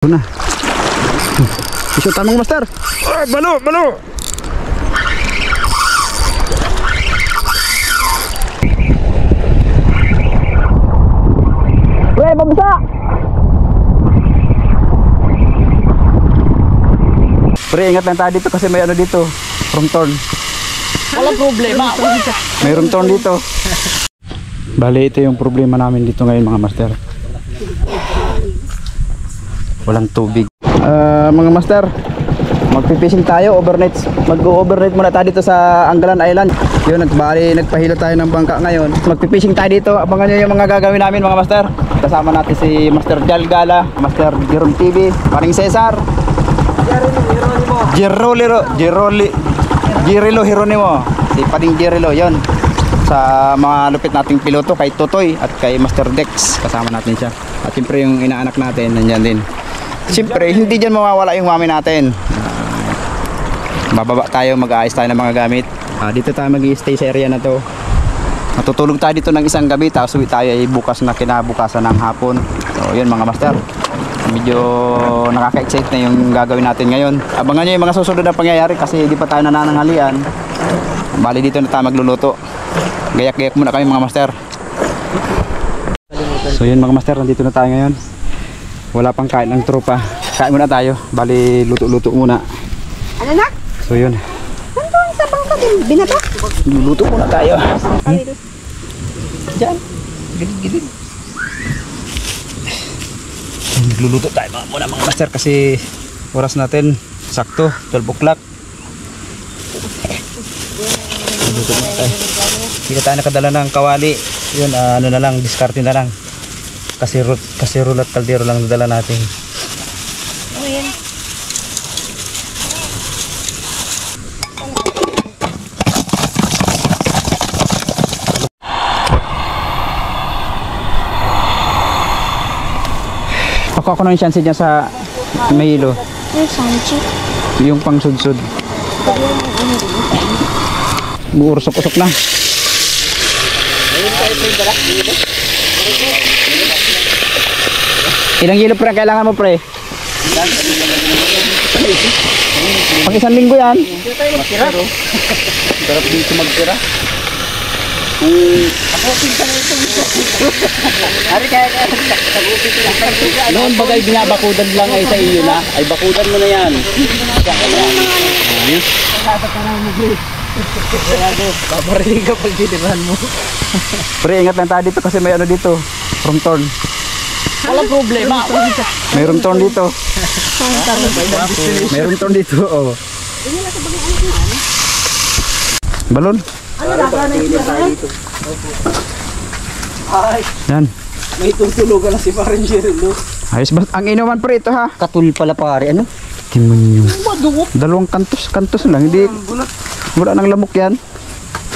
Ito na. Iso tanong master. Oh, balo, balo. Pre, pabasa. Pre, ingat lang tayo dito kasi may ano dito. Wrong turn. Walang problema. May wrong turn dito. Bali, ito yung problema namin dito ngayon mga master. Walang tubig. Mga master, magpipishing tayo, overnight. Mag-overnight muna tayo dito sa Angalan Island. Yun, nagpahilo tayo ng bangka ngayon. Magpipishing tayo dito. Abangan nyo yung mga gagawin namin mga master. Kasama natin si Master Jal Gala, Master Jerome TV, Paring Cesar, Jirilo Hieronimo, si Paring Jirilo, yun. Sa mga lupit nating piloto, kay Totoy at kay Master Dex, kasama natin siya. At siyempre yung inaanak natin, nandyan din. Siyempre, hindi dyan mawawala yung mami natin. Bababa tayo, mag-aayos tayo ng mga gamit. Dito tayo mag-i-stay sa area na to. Matutulog tayo dito ng isang gabi, tapos uwi tayo ay bukas na kinabukasan ng hapon. So yun mga master, medyo nakaka-excite na yung gagawin natin ngayon. Abangan nyo yung mga susunod na pangyayari kasi hindi pa tayo nananghalian. Bali dito na tayo magluluto. Gayak-gayak muna kami mga master. So yun mga master, nandito na tayo ngayon. Wala pang kain ng tropa. Kain muna tayo. Bali luto-luto muna. Ano na? So yun. Nandun sa bangka din. Binaba? Luluto muna tayo. Diyan. Gilid-gilid. Nagluluto tayo muna mga master kasi oras natin sakto 12 o'clock. Luluto muna tayo. Hindi tayo nakadala ng kawali. Yun, ano na lang, diskarte na lang. Kasirol at kaldero lang nadala natin. Ano yan? Ako na yung chance dyan sa Mahilo. Yung sanchi. Yung pang sudsud. Buursok-usok na. Ilang kilo pre kailangan mo pre? Pag isang linggo yan. Sarap dito magtira. Noon bagay binabakudan lang ay sa iyo na. Ay bakudan mo na yan. Babarinig ka pag diniran mo. Pre, ingat lang tayo dito kasi may ano dito. Wrong turn. Walang problema. May wrong turn dito. May wrong turn dito. Oh. Balon. Yan. May tutulugan na si Paring Jirilo. Ayos ba? Ang inuman pre ito ha. Katul pala pare. Ano? Timonyo. Dalawang kantos lang. Hindi. Wala nang lamok yan.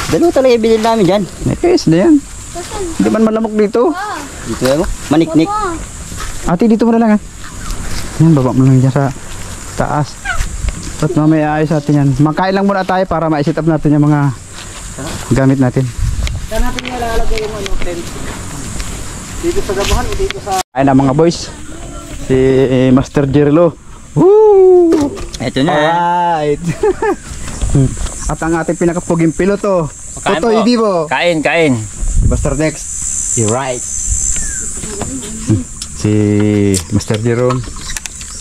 Dalawa talaga ibigay namin dyan. Nekes na yan. Hindi man malamok dito. Dito yan mo. Maniknik. Ate dito mo na lang ha. Yan, baba mo lang dyan sa taas. At mamaya ayos natin yan. Makain lang muna tayo para ma-set up natin yung mga gamit natin. Saan natin nilalagay yung ano, tent? Dito sa gabahan o dito sa... Ayun na mga boys. Si Master Jirilo. Woo! Ito na. Alright. At ang ating pinakapuging piloto, Totoy Vivo. Kain. Master Dex. You're right. Si Master Jerome.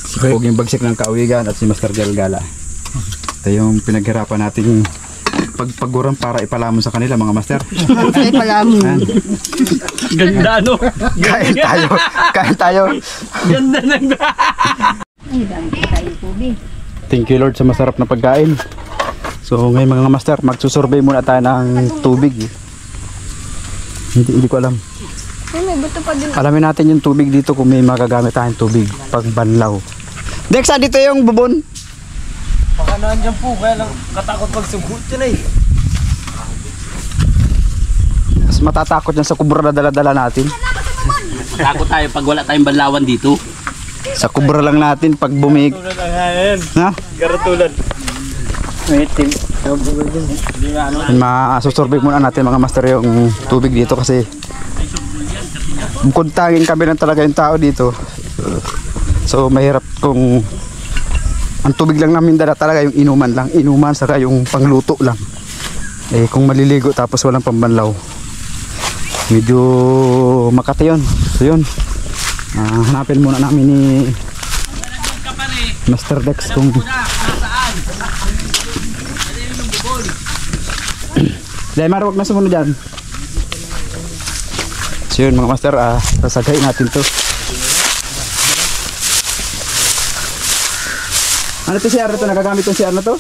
Si Puging Bagsik ng Kawigan at si Master Galgala. Ito yung pinaghirapan nating pagpaguran para ipalamon sa kanila mga master. Ipalamon. Ganda no? Kain tayo. Ganda ng Thank you Lord sa masarap na pagkain. So ngayon mga master, magsusurvey muna tayo ng tubig. Hindi ko alam. Alamin natin yung tubig dito kung may magagamit tayong tubig pag banlaw. Dexa, dito yung bubon. Baka nandiyan po, kaya lang katakot magsugot yun eh. Mas matatakot yan sa kubra na dala-dala natin. Takot tayo pag wala tayong banlawan dito. Sa kubra lang natin pag bumig. Tulad ang hayan. Ha? Garatulad. Waiting. Masusurvey muna natin mga master yung tubig dito kasi bukod tanging kami lang talaga yung tao dito. So mahirap kung ang tubig lang namin dala talaga yung inuman saka yung pangluto lang. Eh kung maliligo tapos walang pambanlaw, medyo makati yun. So yun, hanapin muna namin ni Master Dex kung dahil marwag na sumunod dyan. So yun mga master, sasagay natin to. Ano to CR na to? Nagagamit yung CR na to?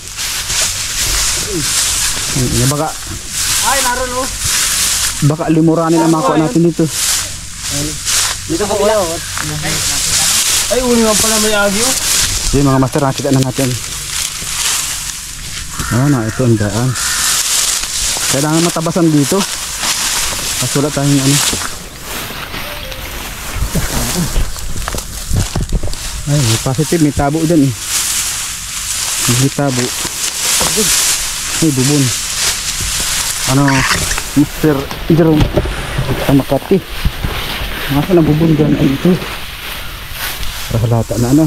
Baka Ay, naroon oh. baka limuranin ang makuha natin dito. Dito po wala. Ay, uli nga pala may agyo. So yun mga master, nakita na natin. Ito ang daan. Kailangan matabasan dito. Mas wala tayong ano. Ay, may positive, may tabo dyan eh. May tabo. Ay, bubon. Ano, Mr. Jerome. Sa Makati. Masa na bubon dyan? Ay, ito. Halata na ano.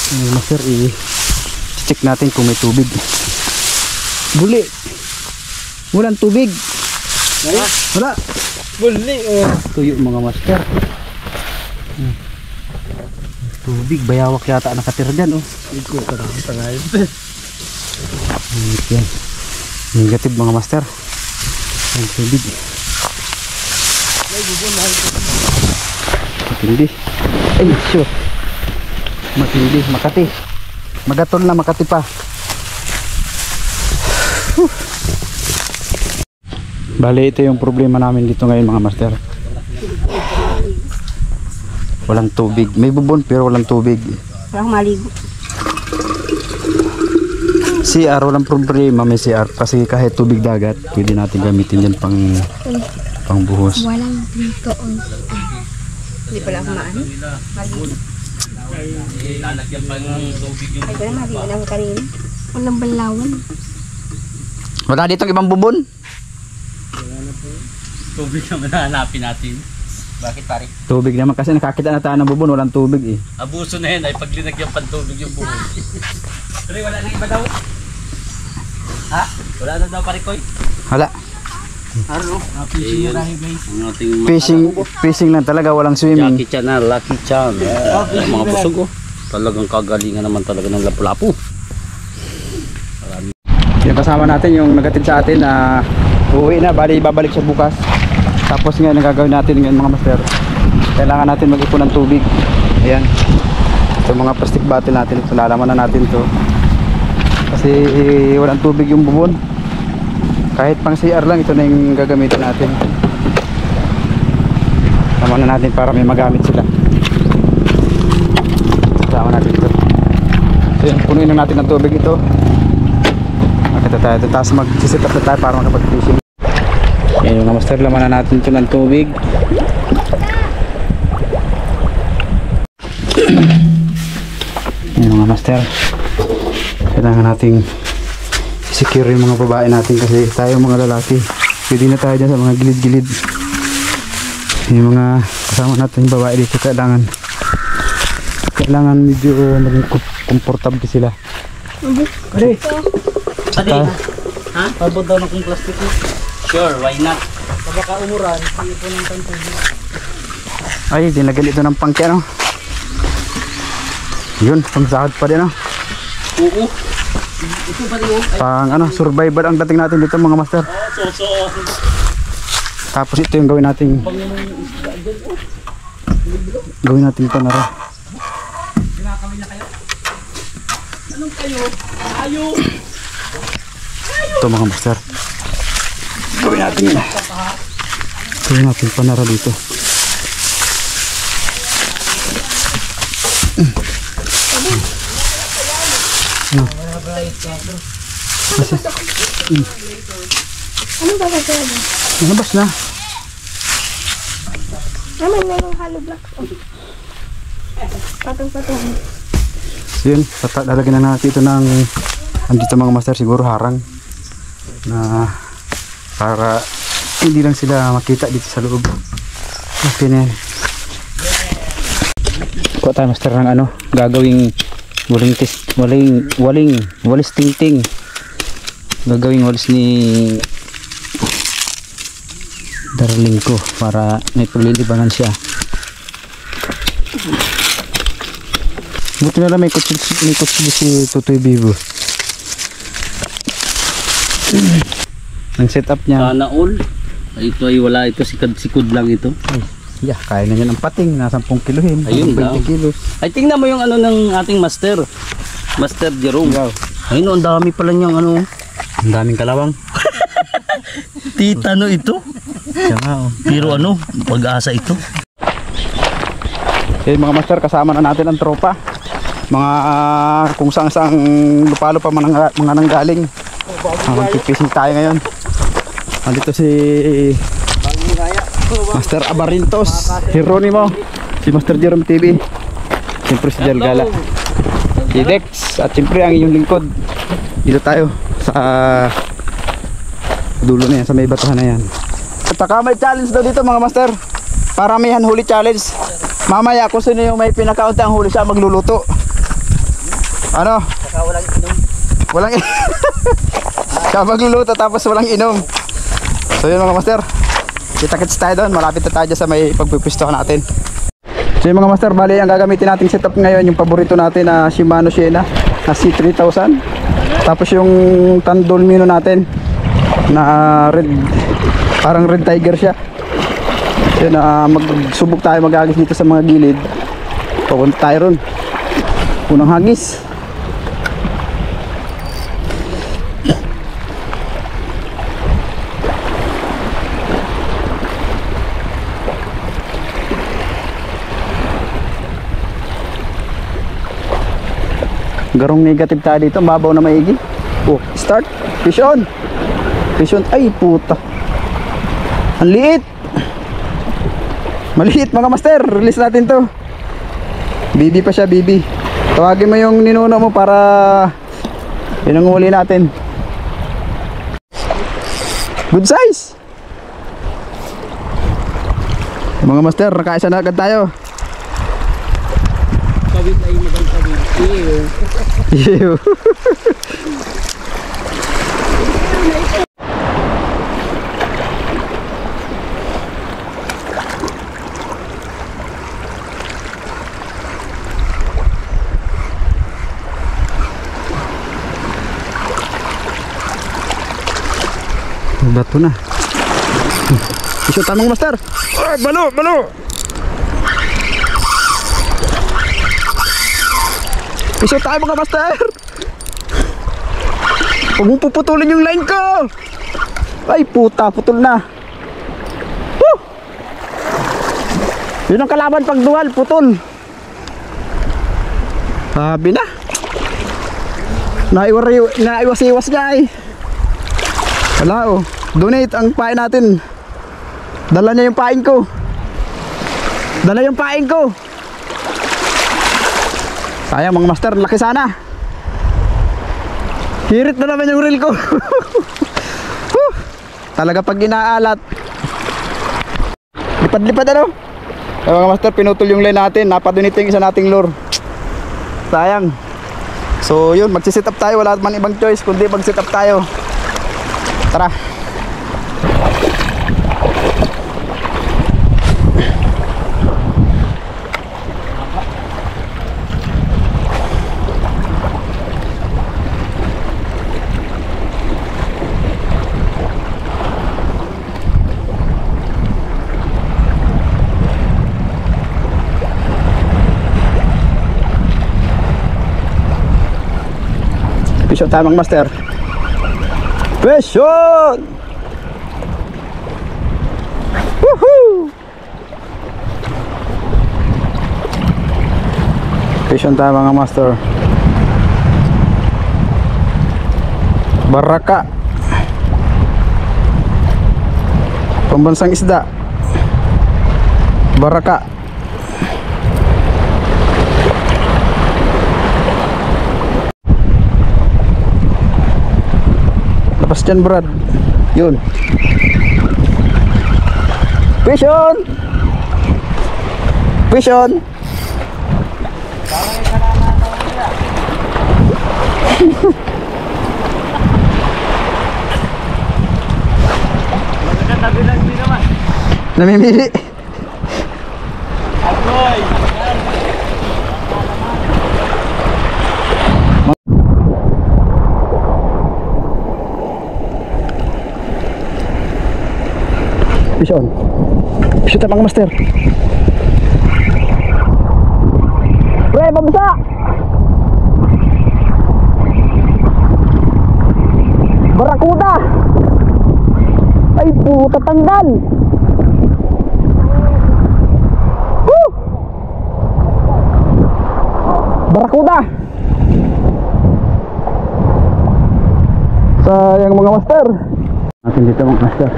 Ay, Master, i-check natin kung may tubig. Buli. Walang tubig. Wala. Buli. Tuyo mga master. Tubig, bayawak yata nakatira dyan. Iko ka na tangayin. Yan. Negative mga master. Ang tubig. Matindi. Ay, sure. Matindi, Makati. Magatol na Makati pa. Bale, ito yung problema namin dito ngayon mga master. Walang tubig. May bubon pero walang tubig. Walang maligo. CR, walang problema. May CR kasi kahit tubig dagat pwede natin gamitin dyan pang buhos. Walang dito. Hindi pala ako maano. Maligo. Ay, wala maligo lang kanina. Walang balawan. Wala ditong ibang bubon? Tubig naman hanapin natin. Bakit pare? Tubig naman kasi nakakita na tayo ng bubon, walang tubig eh. Abuso na yan ay pag linagyan pang tubig yung buhon. Pero wala nang iba daw. Ha? Wala na daw pare Koy? Hala. Ano? Fishing na tayo guys. Ang ating Fishing lang talaga, walang swimming. Jackie Chan na, Lucky Chan. Mga busog oh. Talagang kagalingan naman talaga ng lapu-lapu. Kasama natin yung nagatid sa atin na uuwi na, bali babalik siya bukas. Tapos ngayon ang gagawin natin ngayon mga master, kailangan natin mag-ipon ng tubig. Ayan, ito mga plastic bottle natin, ito lalaman na natin to kasi walang tubig yung bubon. Kahit pang CR lang, ito na yung gagamitin natin. Tama na natin para may magamit sila. Kasama natin ito. So yun, punuin na natin ng tubig ito. Makita tayo ito, tapos mag-sit up na tayo para makapag-fishing. Yan mga master, laman na natin ito ng tubig. Yan mga master, kailangan nating secure yung mga babae natin kasi tayo mga lalaki pwede na tayo dyan sa mga gilid-gilid. Yung mga kasama natin yung babae dito, kailangan medyo maging comfortable sila. Pare, ha? Pabot daw na kung plastic mo. Sure, why not? Baka umuran, ipon ng tubig. ay dinagyan ito ng pangkya no. Yun, pangsahad pa din no. Oo. Ito pa rin Pang ano, survival ang dating natin dito mga master. so. Tapos ito yung gawin natin. Gawin natin ito na rin. Kinakawin na kayo? Anong kayo? Ayo! Ito mga master. Gawin natin yun. Gawin natin panara dito. Ano ba ba ito? Nalabas na. Naman na yung hollow block. Patong-patong. So yun, lalagyan na natin ito ng andito mga master, siguro harang na para hindi lang sila makita dito sa loob. Okay na yan. Kuha tayo master ng ano, gagawing walis tingting. Gagawing walis ni darling ko para may paglilibangan siya. Buti na lang may kutsil si Tutoy Bibo. Ang setup niya. Sana all. Ito ay wala, ito sikod lang ito. Ay, yeah, kaya na niya ng pating na 10 kilohin. Ayun 20 daw. kilos. Ay tingnan mo yung ano ng ating master. Master Jerome. Wow. Ayun, ang dami pala niyang ano. Ang daming kalawang. Titano ito. Siya nga oh. Pero ano, pag-asa ito. Okay, mga master, kasama na natin ang tropa. Mga kung saan lupalo pa mga nanggaling. Magpipising tayo ngayon. Nandito si Master Abarintos, Jeronimo, si Master Jerome TV, siyempre si Del Gala, si Dex, at siyempre ang inyong lingkod. Dito tayo sa dulo na yan, sa may batuhan na yan. At saka may challenge daw dito mga master, paramihan huli challenge. Mamaya kung sino yung may pinakaunti ang huli siya magluluto. Ano? Saka walang inom. Walang siya magluluto tapos walang inom. So yun mga master, kita-kits tayo doon, malapit na tayo sa may pagpipisto natin. So yun mga master, bali ang gagamitin nating setup ngayon, yung paborito natin na Shimano Sienna na C3000. Tapos yung Tandol Mino natin na red, parang red tiger siya. So yun, magsubok tayo mag-agis dito sa mga gilid. Pupunta tayo ron, unang hagis. Garong negative tayo dito, mabaw na maigi. Oh, start. Fish on. Fish on. Ay, puta. Ang liit. Maliit mga master. Release natin to. Bibi pa siya, bibi. Tawagin mo yung ninuno mo para pinanguli natin. Good size. Mga master, nakaisa na agad tayo. Kawit ay magandang kawit. Ew. Bato na. Iso tamang master. Ay, balo, balo. Iso tayo mga master. Huwag mong puputulin yung line ko. Ay puta, putol na. Woo! Yun ang kalaban pag dual, putol. Sabi na. Naiwas-iwas niya eh. Wala oh. Donate ang pain natin. Dala niya yung pain ko. Dala yung pain ko. Sayang mga master, laki sana. Hirit na naman yung reel ko. Talaga pag inaalat. Lipad-lipad ano. Ay mga master, pinutol yung line natin. Napadunito yung isa nating lure. Sayang. So yun, magsisit up tayo. Wala man ibang choice kundi mag-sit up tayo. Tara. Pisyon tayo mga master. Pisyon! Woohoo! Pisyon tayo mga master. Baraka. Pambansang isda. Baraka. Lepas dyan Brad. Yun. Fish on. Fish on. Tabi lang din naman. Namimili. Agoy! Fish on. Fish on mga master. Pre, babasa! Barakuda! Ay puta, tanggal! Woo! Barakuda! Sayang mga master. Natin dito mga master.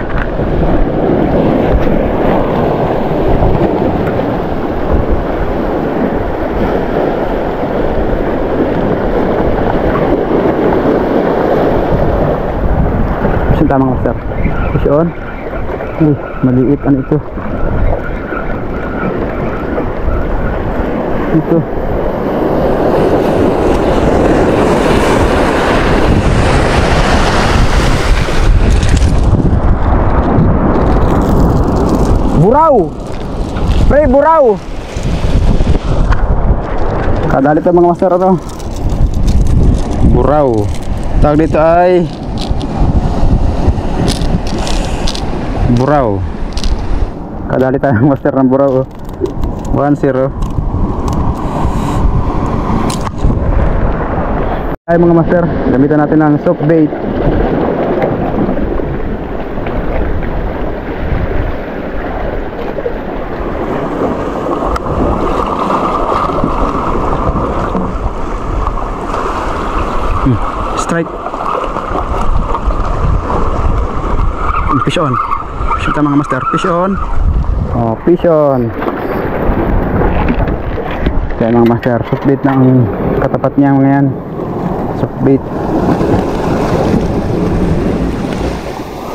Sinta mga master. Fish on. Uy, maliit. Ano ito? Ito. Buraw. Pre, buraw. Kadali ito mga master ito. Buraw. Tawag dito ay buraw. Kadali tayo master ng buraw. 1-0. Ay mga master, gamitan natin ng soft bait. Strike. Fish on. Fish on mga master. Fish on. Oh, fish on. Kaya mga master, soft bait ng katapat niya mga yan. Soft bait.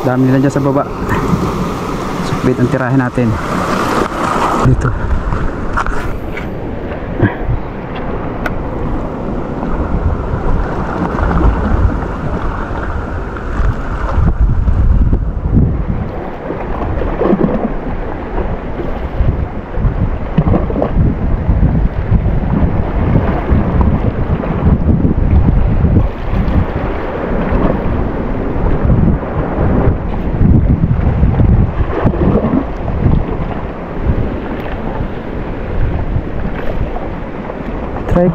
Dami nila dyan sa baba. Soft bait ang tirahin natin. Dito. Try.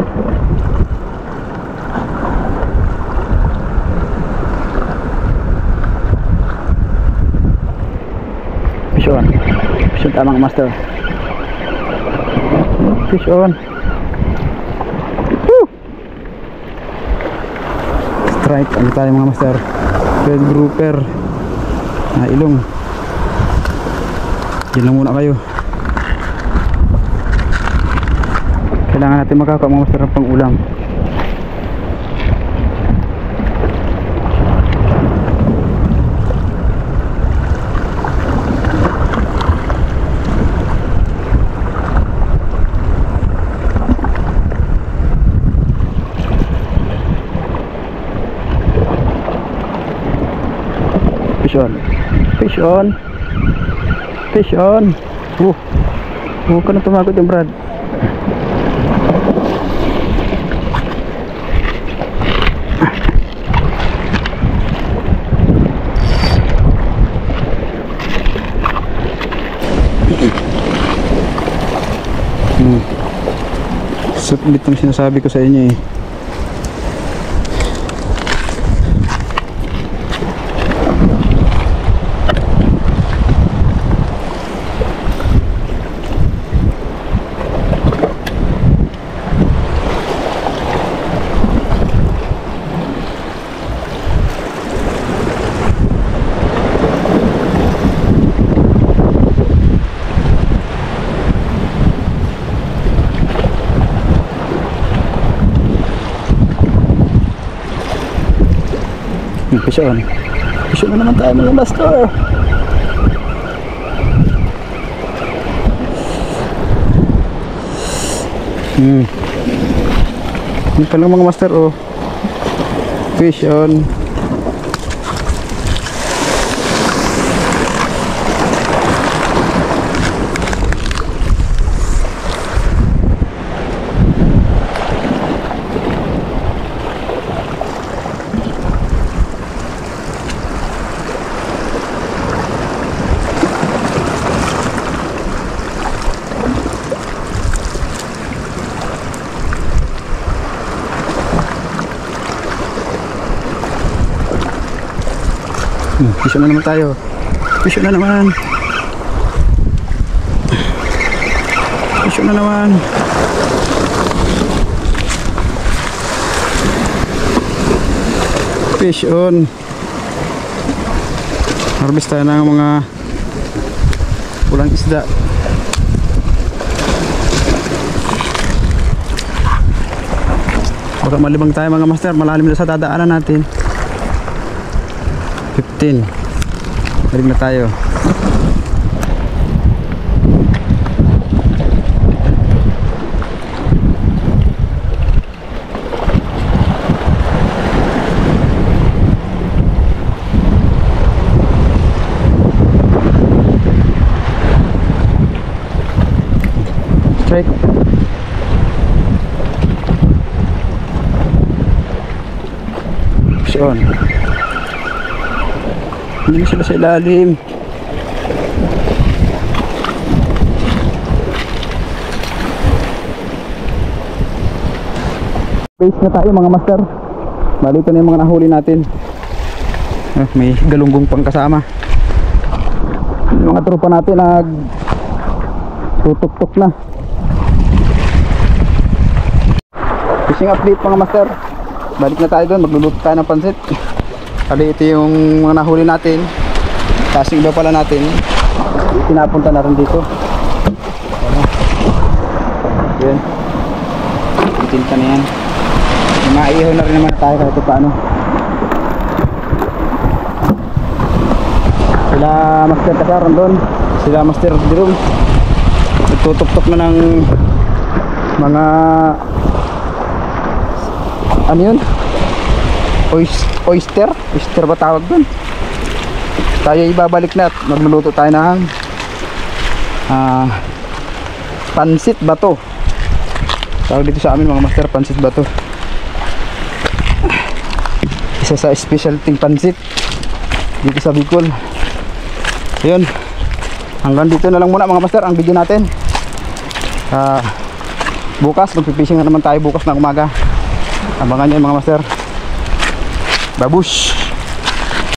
Fish on. Fish on tamang master. Fish on. Woo! Strike. Ano tayo mga master? Red grouper. Ilong. Diyan lang muna kayo. Kailangan natin makakuha mga master ng pang ulam. Fish on. Fish on. Fish on. Huwag ka na tumagot yung Brad. Sulit ang sinasabi ko sa inyo eh. Fish on. Fish on na naman tayo mga master. Hindi pa lang mga master, oh. Fish on. Fish on na naman tayo. Fish on na naman. Fish on na naman. Fish on. Harvest tayo ng mga pulang isda. Baka malibang tayo mga master. Malalim na sa dadaanan natin. 15. Balik na tayo. Strike. Push on. Hindi na sila sa ilalim. Base na tayo mga master. Bali ito na yung mga nahuli natin. May galunggong pang kasama. Yung mga tropa natin tutok-tok na. Fishing update mga master. Balik na tayo doon. Magluluto tayo ng pansit. Kali ito yung mga nahuli natin. Kasi iba pala natin pinapunta natin dito. Yan. Itinta na yan. Maiihaw na rin naman tayo kahit paano. Sila Master Kasaron doon. Sila Master Jerome. Nagtutok-tok na ng mga ano yun? Oyster ba tawag dun? Tayo ibabalik na at magluluto tayo ng pansit bato. Tawag dito sa amin mga master, pansit bato. Isa sa specialty pansit dito sa Bicol. Ayun, hanggang dito na lang muna mga master ang video natin. Bukas magpipishing na naman tayo bukas ng umaga. Abangan nyo mga master. Babush!